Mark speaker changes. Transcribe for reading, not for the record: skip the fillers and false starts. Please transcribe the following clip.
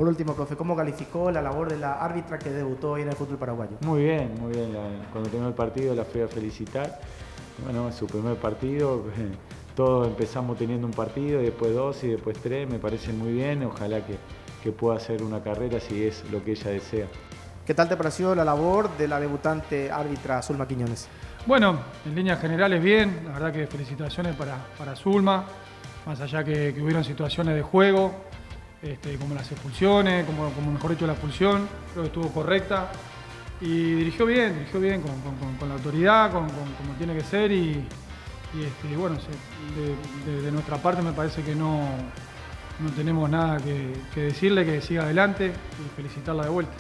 Speaker 1: por último, profe, ¿cómo calificó la labor de la árbitra que debutó hoy en el fútbol paraguayo?
Speaker 2: Muy bien, muy bien. Cuando terminó el partido la fui a felicitar. Bueno, su primer partido, todos empezamos teniendo un partido, y después dos y después tres, me parece muy bien. Ojalá que pueda hacer una carrera si es lo que ella desea.
Speaker 1: ¿Qué tal te pareció la labor de la debutante árbitra Zulma Quiñones?
Speaker 3: Bueno, en líneas generales bien, la verdad que felicitaciones para Zulma, más allá que hubieron situaciones de juego, como las expulsiones, como mejor dicho la expulsión, creo que estuvo correcta y dirigió bien con la autoridad, como tiene que ser y bueno, de nuestra parte me parece que no tenemos nada que decirle, que siga adelante y felicitarla de vuelta.